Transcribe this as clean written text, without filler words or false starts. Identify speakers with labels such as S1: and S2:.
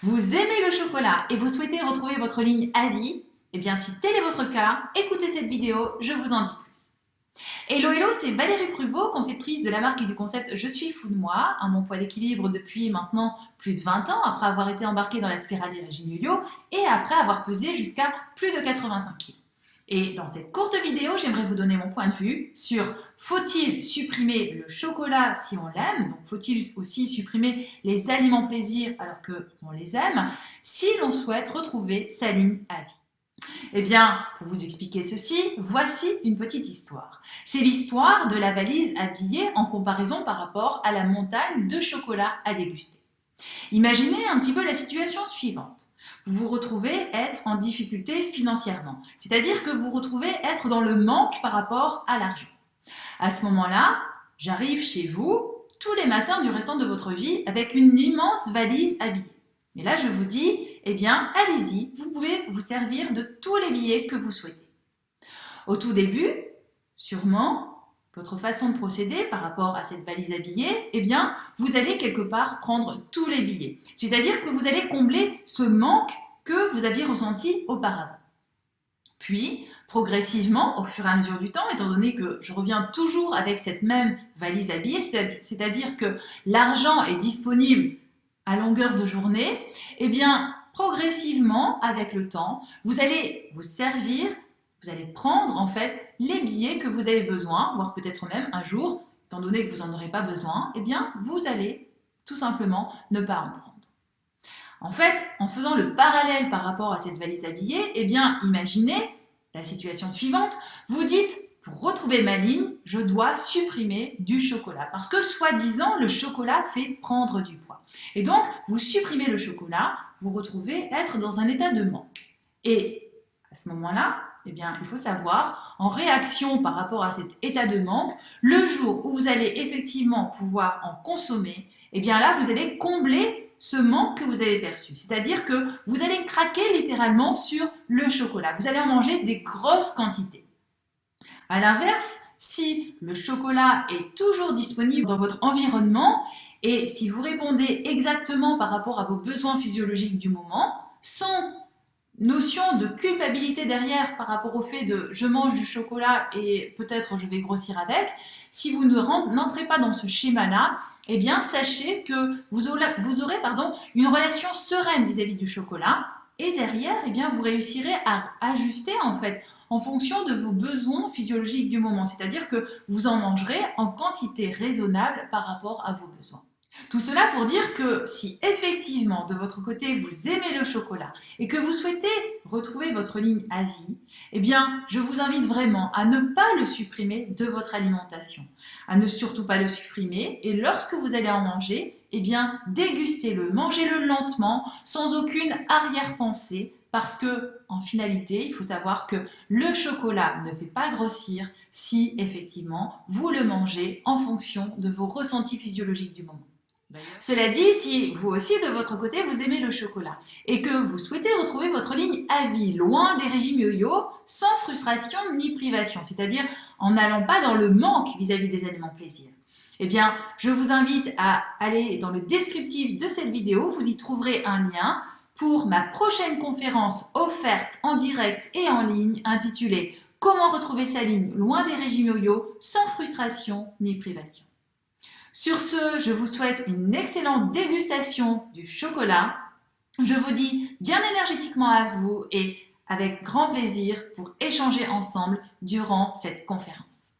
S1: Vous aimez le chocolat et vous souhaitez retrouver votre ligne à vie? Eh bien, si tel est votre cas, écoutez cette vidéo, je vous en dis plus. Hello hello, c'est Valérie Pruvot, conceptrice de la marque et du concept Je suis fou de moi, un mon poids d'équilibre depuis maintenant plus de 20 ans, après avoir été embarquée dans la spirale des régimes yo-yo et après avoir pesé jusqu'à plus de 85 kg. Et dans cette courte vidéo, j'aimerais vous donner mon point de vue sur faut-il supprimer le chocolat si on l'aime, donc faut-il aussi supprimer les aliments plaisir alors qu'on les aime, si l'on souhaite retrouver sa ligne à vie. Eh bien, pour vous expliquer ceci, voici une petite histoire. C'est l'histoire de la valise à billets en comparaison par rapport à la montagne de chocolat à déguster. Imaginez un petit peu la situation suivante. Vous vous retrouvez être en difficulté financièrement, c'est-à-dire que vous vous retrouvez être dans le manque par rapport à l'argent. À ce moment-là, j'arrive chez vous tous les matins du restant de votre vie avec une immense valise à billets. Et là, je vous dis, eh bien, allez-y, vous pouvez vous servir de tous les billets que vous souhaitez. Au tout début, sûrement, votre façon de procéder par rapport à cette valise à billets, eh bien, vous allez quelque part prendre tous les billets. C'est-à-dire que vous allez combler ce manque que vous aviez ressenti auparavant. Puis, progressivement, au fur et à mesure du temps, étant donné que je reviens toujours avec cette même valise à billets, c'est-à-dire que l'argent est disponible à longueur de journée, eh bien, progressivement, avec le temps, vous allez vous servir, vous allez prendre en fait les billets que vous avez besoin, voire peut-être même un jour, étant donné que vous n'en aurez pas besoin, eh bien, vous allez tout simplement ne pas en prendre. En fait, en faisant le parallèle par rapport à cette valise à billets, eh bien, imaginez la situation suivante. Vous dites, pour retrouver ma ligne, je dois supprimer du chocolat. Parce que, soi-disant, le chocolat fait prendre du poids. Et donc, vous supprimez le chocolat, vous retrouvez être dans un état de manque. Et à ce moment-là, eh bien, il faut savoir, en réaction par rapport à cet état de manque, le jour où vous allez effectivement pouvoir en consommer, eh bien là, vous allez combler ce manque que vous avez perçu. C'est-à-dire que vous allez craquer littéralement sur le chocolat. Vous allez en manger des grosses quantités. A l'inverse, si le chocolat est toujours disponible dans votre environnement et si vous répondez exactement par rapport à vos besoins physiologiques du moment, sans notion de culpabilité derrière par rapport au fait de je mange du chocolat et peut-être je vais grossir avec, si vous n'entrez pas dans ce schéma-là, eh bien sachez que vous aurez une relation sereine vis-à-vis du chocolat et derrière, eh bien, vous réussirez à ajuster en fait en fonction de vos besoins physiologiques du moment, c'est-à-dire que vous en mangerez en quantité raisonnable par rapport à vos besoins. Tout cela pour dire que si effectivement de votre côté vous aimez le chocolat et que vous souhaitez retrouver votre ligne à vie, eh bien je vous invite vraiment à ne pas le supprimer de votre alimentation, à ne surtout pas le supprimer et lorsque vous allez en manger, eh bien dégustez-le, mangez-le lentement, sans aucune arrière-pensée parce que en finalité, il faut savoir que le chocolat ne fait pas grossir si effectivement vous le mangez en fonction de vos ressentis physiologiques du moment. Cela dit, si vous aussi de votre côté vous aimez le chocolat et que vous souhaitez retrouver votre ligne à vie, loin des régimes yo-yo, sans frustration ni privation, c'est-à-dire en n'allant pas dans le manque vis-à-vis des aliments plaisir, eh bien, je vous invite à aller dans le descriptif de cette vidéo, vous y trouverez un lien pour ma prochaine conférence offerte en direct et en ligne intitulée « Comment retrouver sa ligne loin des régimes yo-yo, sans frustration ni privation ». Sur ce, je vous souhaite une excellente dégustation du chocolat. Je vous dis bien énergétiquement à vous et avec grand plaisir pour échanger ensemble durant cette conférence.